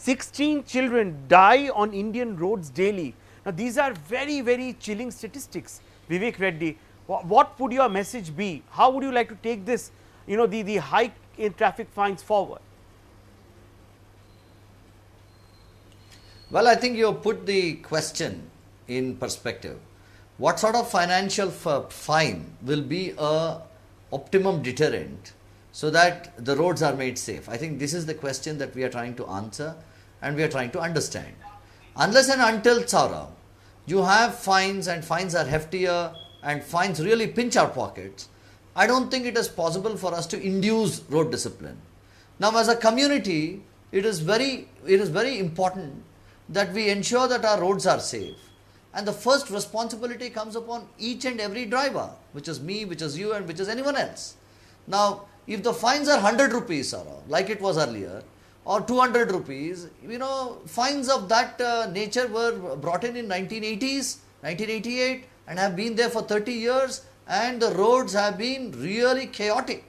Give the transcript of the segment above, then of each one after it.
16 children die on Indian roads daily. Now, these are very, very chilling statistics. Vivek Reddy, what would your message be? How would you like to take this, the hike in traffic fines forward? Well, I think you have put the question in perspective. What sort of financial fine will be a optimum deterrent so that the roads are made safe? I think this is the question that we are trying to answer and we are trying to understand. Unless and until, Saurav, you have fines and fines are heftier and fines really pinch our pockets, I don't think it is possible for us to induce road discipline. Now, as a community, it is very important that we ensure that our roads are safe. And the first responsibility comes upon each and every driver, which is me, which is you, and which is anyone else. Now, if the fines are 100 rupees, like it was earlier, or 200 rupees, fines of that nature were brought in 1980s, 1988, and have been there for 30 years, and the roads have been really chaotic.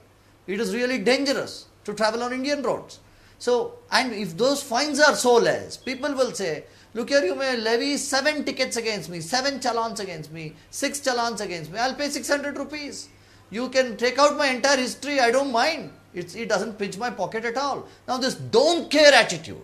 It is really dangerous to travel on Indian roads. So, and if those fines are so less, people will say, look here, you may levy 7 tickets against me, 7 challans against me, 6 challans against me, I'll pay 600 rupees. You can take out my entire history, I don't mind. It doesn't pinch my pocket at all. Now, this don't care attitude,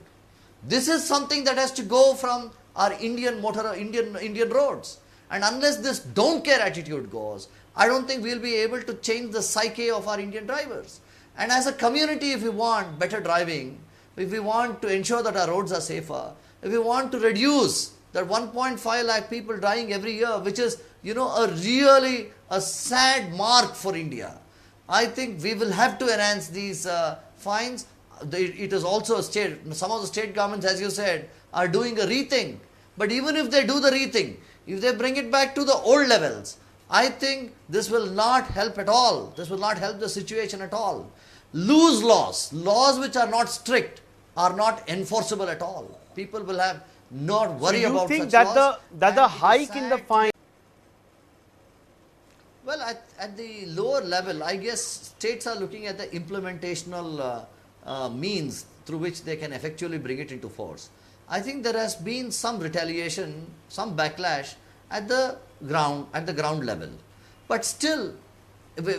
this is something that has to go from our Indian roads. And unless this don't care attitude goes, I don't think we'll be able to change the psyche of our Indian drivers. And as a community, if we want better driving, if we want to ensure that our roads are safer, if we want to reduce that 1.5 lakh people dying every year, which is, a sad mark for India, I think we will have to enhance these fines. It is also some of the state governments, as you said, are doing a rethink. But even if they do the rethink, if they bring it back to the old levels, I think this will not help at all. This will not help the situation at all. Loose laws which are not strict, are not enforceable at all. People will have not worry about such laws. So you think that the hike in the fine? Well, at the lower level, I guess states are looking at the implementational means through which they can effectually bring it into force. I think there has been some retaliation, some backlash at the ground level. But still,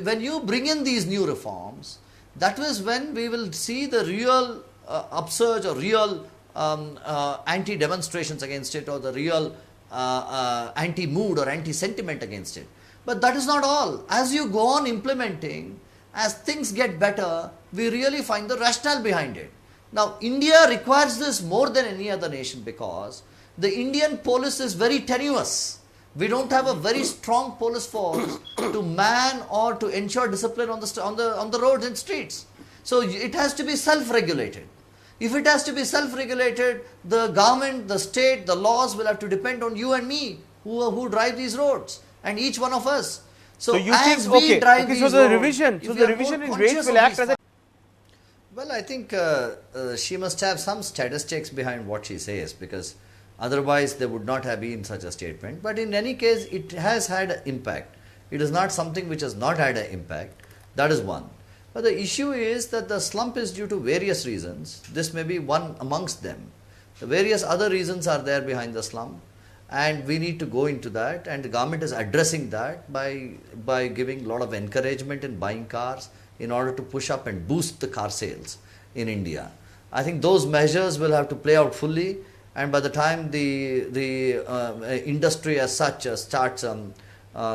when you bring in these new reforms, that is when we will see the real upsurge or real anti-demonstrations against it, or the real anti-mood or anti-sentiment against it. But that is not all. As you go on implementing, as things get better, we really find the rationale behind it. Now, India requires this more than any other nation because the Indian police is very tenuous. We don't have a very strong police force to man or to ensure discipline on the roads and streets. So it has to be self-regulated. If it has to be self-regulated, the government, the state, the laws will have to depend on you and me who drive these roads, and each one of us. So you think, so the revision in rates will act as a... Well, I think she must have some statistics behind what she says, because otherwise there would not have been such a statement. But in any case, it has had an impact. It is not something which has not had an impact. That is one. But the issue is that the slump is due to various reasons. This may be one amongst them. The various other reasons are there behind the slump, and we need to go into that, and the government is addressing that by giving a lot of encouragement in buying cars in order to push up and boost the car sales in India. I think those measures will have to play out fully, and by the time the industry as such starts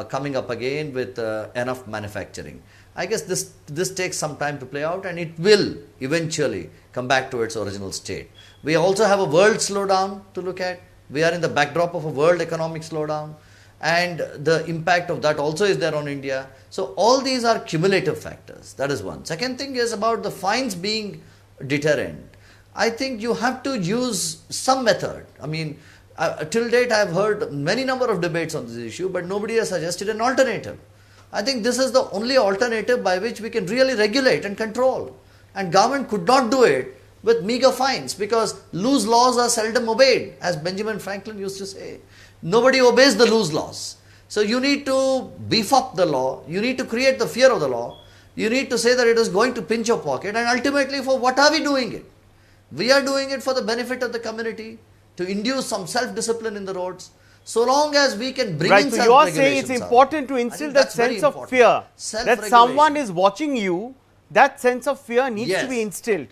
coming up again with enough manufacturing, I guess this takes some time to play out, and it will eventually come back to its original state. We also have a world slowdown to look at. We are in the backdrop of a world economic slowdown, and the impact of that also is there on India. So all these are cumulative factors. That is one. Second thing is about the fines being deterrent. I think you have to use some method. I mean, till date I have heard many number of debates on this issue, but nobody has suggested an alternative. I think this is the only alternative by which we can really regulate and control. And government could not do it with meager fines, because loose laws are seldom obeyed, as Benjamin Franklin used to say. Nobody obeys the loose laws. So you need to beef up the law, you need to create the fear of the law, you need to say that it is going to pinch your pocket, and ultimately for what are we doing it? We are doing it for the benefit of the community, to induce some self-discipline in the roads. So long as we can bring Right, in so you are saying self-regulations it's up, important to I instill think that that's very sense of important. fear, that someone Self-regulation. is watching you, that sense of fear needs to be Yes. instilled.